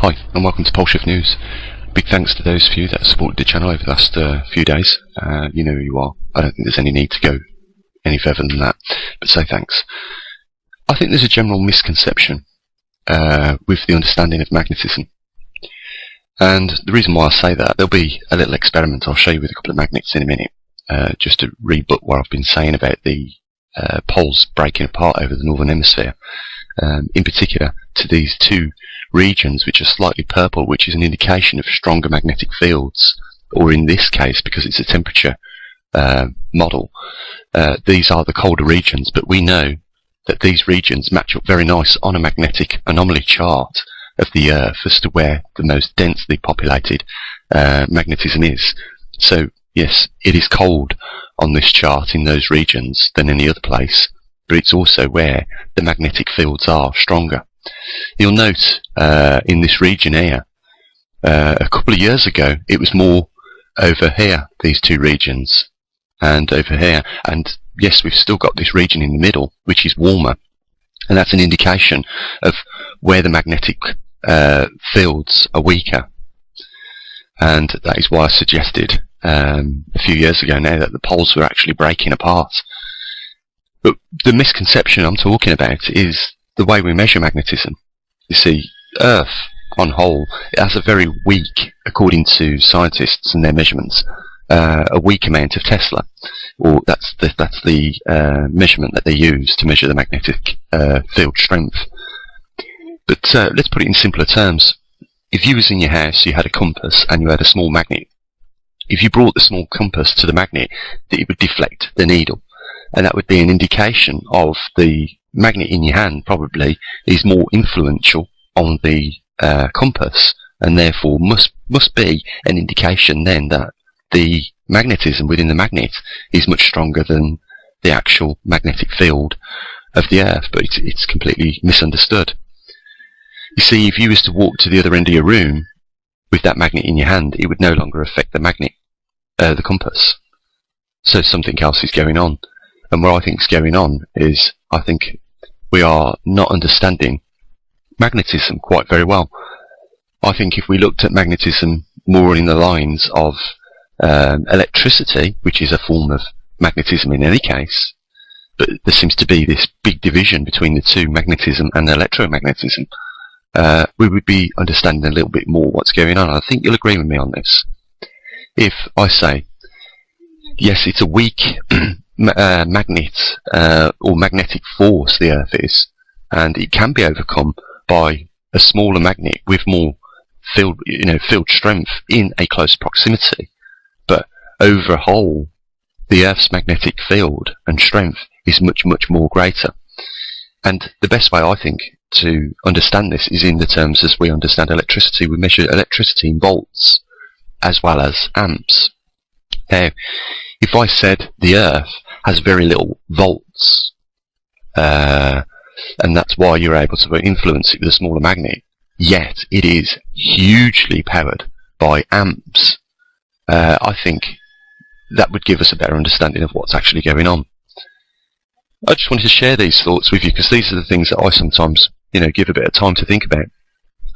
Hi, and welcome to Poleshift News. Big thanks to those of you that have supported the channel over the last few days. You know who you are. I don't think there's any need to go any further than that, but say thanks. I think there's a general misconception with the understanding of magnetism. And the reason why I say that, there'll be a little experiment I'll show you with a couple of magnets in a minute, just to rebut what I've been saying about the poles breaking apart over the northern hemisphere. In particular to these two regions which are slightly purple, which is an indication of stronger magnetic fields, or in this case, because it's a temperature model, these are the colder regions, but we know that these regions match up very nice on a magnetic anomaly chart of the Earth as to where the most densely populated magnetism is. So yes, it is cold on this chart in those regions than any other place, but it's also where the magnetic fields are stronger. You'll note in this region here, a couple of years ago, it was more over here, these two regions, and over here. And yes, we've still got this region in the middle, which is warmer, and that's an indication of where the magnetic fields are weaker. And that is why I suggested a few years ago now that the poles were actually breaking apart. But the misconception I'm talking about is the way we measure magnetism. You see, Earth, on whole, it has a very weak, according to scientists and their measurements, a weak amount of Tesla. Or that's the measurement that they use to measure the magnetic field strength. But let's put it in simpler terms. If you was in your house, you had a compass and you had a small magnet. If you brought the small compass to the magnet, it would deflect the needle. And that would be an indication of the magnet in your hand probably is more influential on the compass, and therefore must be an indication then that the magnetism within the magnet is much stronger than the actual magnetic field of the Earth. But it's completely misunderstood. You see, if you was to walk to the other end of your room with that magnet in your hand, it would no longer affect the magnet, the compass. So something else is going on. And what I think is going on is, I think we are not understanding magnetism quite very well. I think if we looked at magnetism more in the lines of electricity, which is a form of magnetism in any case, but there seems to be this big division between the two, magnetism and electromagnetism, we would be understanding a little bit more what's going on. I think you'll agree with me on this. If I say, yes, it's a weak magnet or magnetic force the Earth is, and it can be overcome by a smaller magnet with more field strength in a close proximity. But overall, the Earth's magnetic field and strength is much more greater. And the best way, I think, to understand this is in the terms as we understand electricity. We measure electricity in volts as well as amps. Now, if I said the Earth has very little volts, and that's why you're able to influence it with a smaller magnet, yet it is hugely powered by amps, I think that would give us a better understanding of what's actually going on. I just wanted to share these thoughts with you because these are the things that I sometimes, give a bit of time to think about.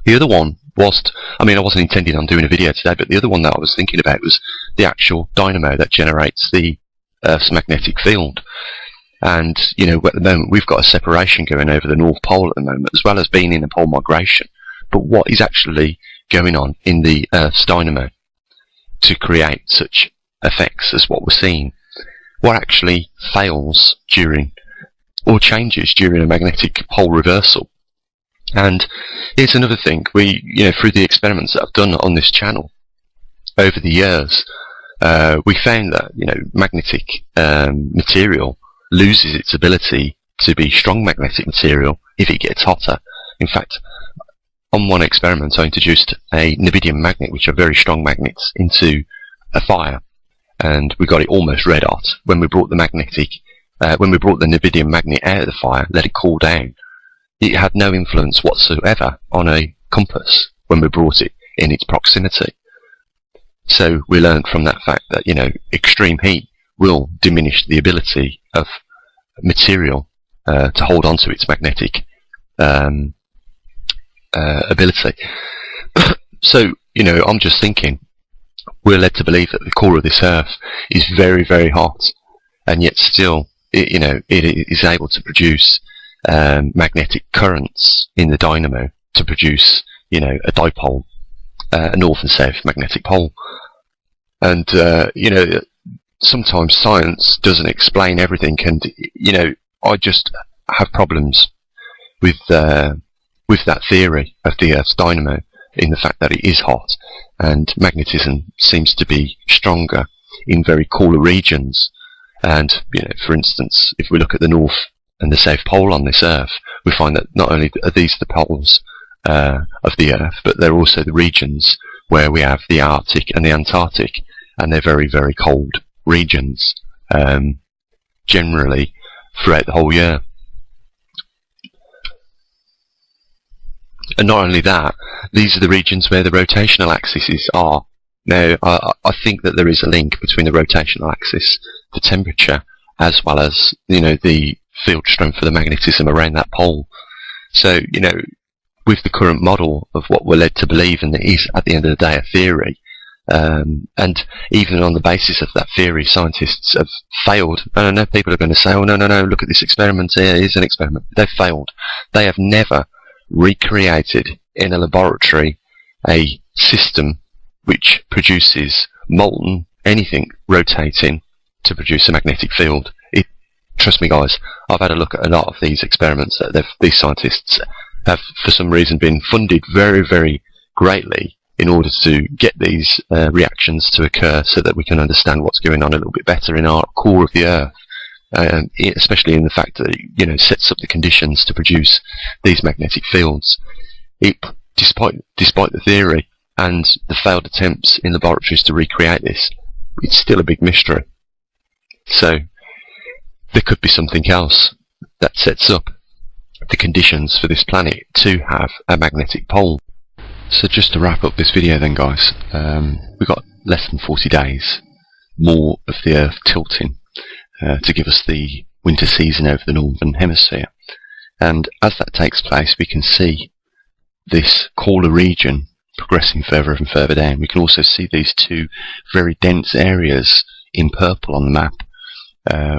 The other one I wasn't intending on doing a video today, but the other one that I was thinking about was the actual dynamo that generates the Earth's magnetic field. And, at the moment we've got a separation going over the North Pole at the moment, as well as being in a pole migration. But what is actually going on in the Earth's dynamo to create such effects as what we're seeing? What actually fails during, or changes during a magnetic pole reversal? And here's another thing. We, through the experiments that I've done on this channel over the years, we found that, magnetic material loses its ability to be strong magnetic material if it gets hotter. In fact, on one experiment I introduced a neodymium magnet, which are very strong magnets, into a fire, and we got it almost red hot. When we brought the neodymium magnet out of the fire, let it cool down, it had no influence whatsoever on a compass when we brought it in its proximity. So we learned from that fact that, extreme heat will diminish the ability of material to hold on to its magnetic ability. So, I'm just thinking, we're led to believe that the core of this Earth is very, very hot, and yet still, it is able to produce magnetic currents in the dynamo to produce, a dipole, a north and south magnetic pole. And, sometimes science doesn't explain everything, and, I just have problems with that theory of the Earth's dynamo, in the fact that it is hot, and magnetism seems to be stronger in very cooler regions. And, for instance, if we look at the North and the South Pole on this Earth, we find that not only are these the poles of the Earth, but they're also the regions where we have the Arctic and the Antarctic, and they're very, very cold regions, generally throughout the whole year. And not only that, these are the regions where the rotational axes are. Now, I think that there is a link between the rotational axis, the temperature, as well as, the field strength for the magnetism around that pole. So, with the current model of what we're led to believe, and it is, at the end of the day, a theory, and even on the basis of that theory, scientists have failed. I know people are going to say, oh, no, look at this experiment here, it is an experiment. They've failed. They have never recreated in a laboratory a system which produces molten anything rotating to produce a magnetic field. Trust me, guys, I've had a look at a lot of these experiments that these scientists have, for some reason, been funded very, very greatly in order to get these reactions to occur, so that we can understand what's going on a little bit better in our core of the Earth. Especially in the fact that it sets up the conditions to produce these magnetic fields. Despite the theory and the failed attempts in laboratories to recreate this, it's still a big mystery. So there could be something else that sets up the conditions for this planet to have a magnetic pole. So just to wrap up this video then, guys, we've got less than 40 days more of the Earth tilting to give us the winter season over the northern hemisphere. And as that takes place, we can see this cooler region progressing further and further down. We can also see these two very dense areas in purple on the map,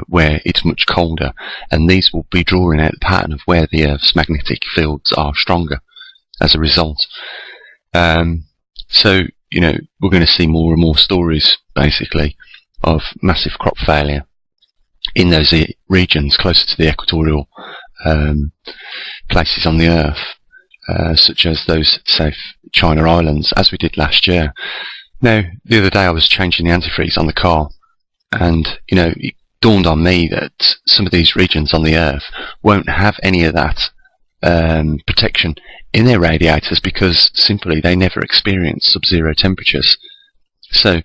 where it's much colder, and these will be drawing out the pattern of where the Earth's magnetic fields are stronger as a result. So, we're going to see more and more stories, basically, of massive crop failure in those regions closer to the equatorial places on the Earth, such as those South China Islands, as we did last year. Now, the other day I was changing the antifreeze on the car, and it dawned on me that some of these regions on the Earth won't have any of that protection in their radiators, because simply they never experience sub-zero temperatures. So,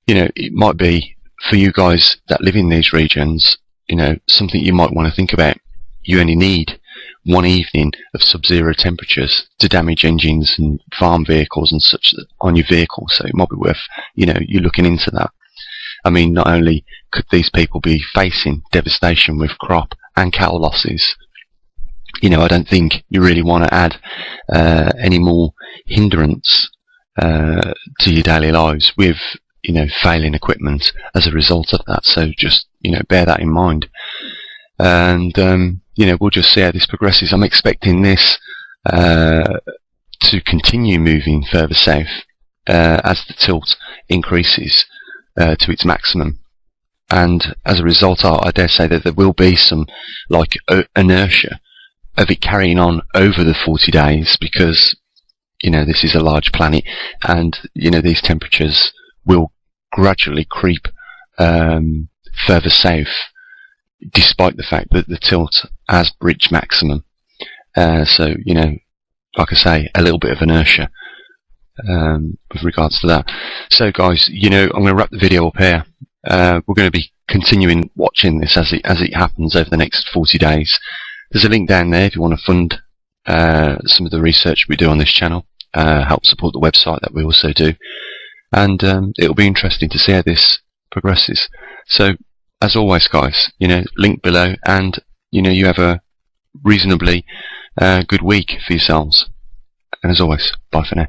it might be, for you guys that live in these regions, something you might want to think about. You only need one evening of sub-zero temperatures to damage engines and farm vehicles and such on your vehicle, so it might be worth, you looking into that. I mean, not only could these people be facing devastation with crop and cattle losses, I don't think you really want to add any more hindrance to your daily lives with failing equipment as a result of that. So just bear that in mind, and we'll just see how this progresses. I'm expecting this to continue moving further south as the tilt increases to its maximum, and as a result, I dare say that there will be some inertia of it carrying on over the 40 days, because this is a large planet, and these temperatures will gradually creep further south, despite the fact that the tilt has reached maximum. So, like I say, a little bit of inertia with regards to that. So, guys, I'm going to wrap the video up here. We're going to be continuing watching this as it happens over the next 40 days. There's a link down there if you want to fund some of the research we do on this channel, help support the website that we also do. And it'll be interesting to see how this progresses. So, as always, guys, link below, and you have a reasonably good week for yourselves. And as always, bye for now.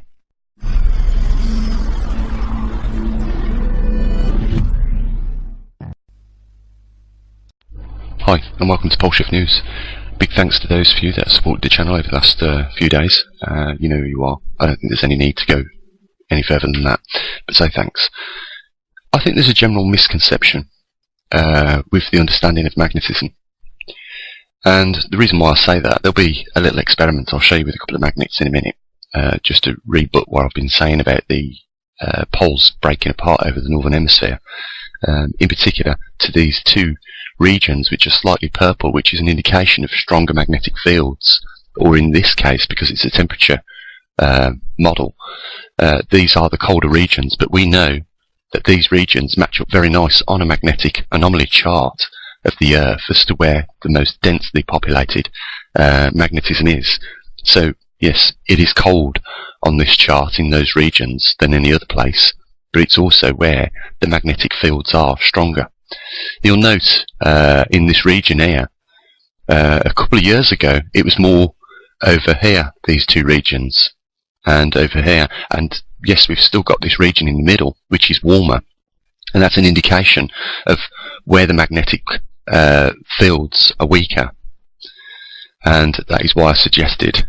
Hi, and welcome to Poleshift News. Big thanks to those of you that have supported the channel over the last few days. You know who you are. I don't think there's any need to go any further than that, but say thanks. I think there's a general misconception with the understanding of magnetism. And the reason why I say that, there'll be a little experiment I'll show you with a couple of magnets in a minute, just to rebut what I've been saying about the poles breaking apart over the northern hemisphere. In particular to these two regions which are slightly purple, which is an indication of stronger magnetic fields, or in this case, because it's a temperature model, these are the colder regions, but we know that these regions match up very nice on a magnetic anomaly chart of the Earth as to where the most densely populated magnetism is. So yes, it is cold on this chart in those regions than any other place, but it's also where the magnetic fields are stronger. You'll note in this region here, a couple of years ago, it was more over here, these two regions, and over here. And yes, we've still got this region in the middle, which is warmer, and that's an indication of where the magnetic fields are weaker. And that is why I suggested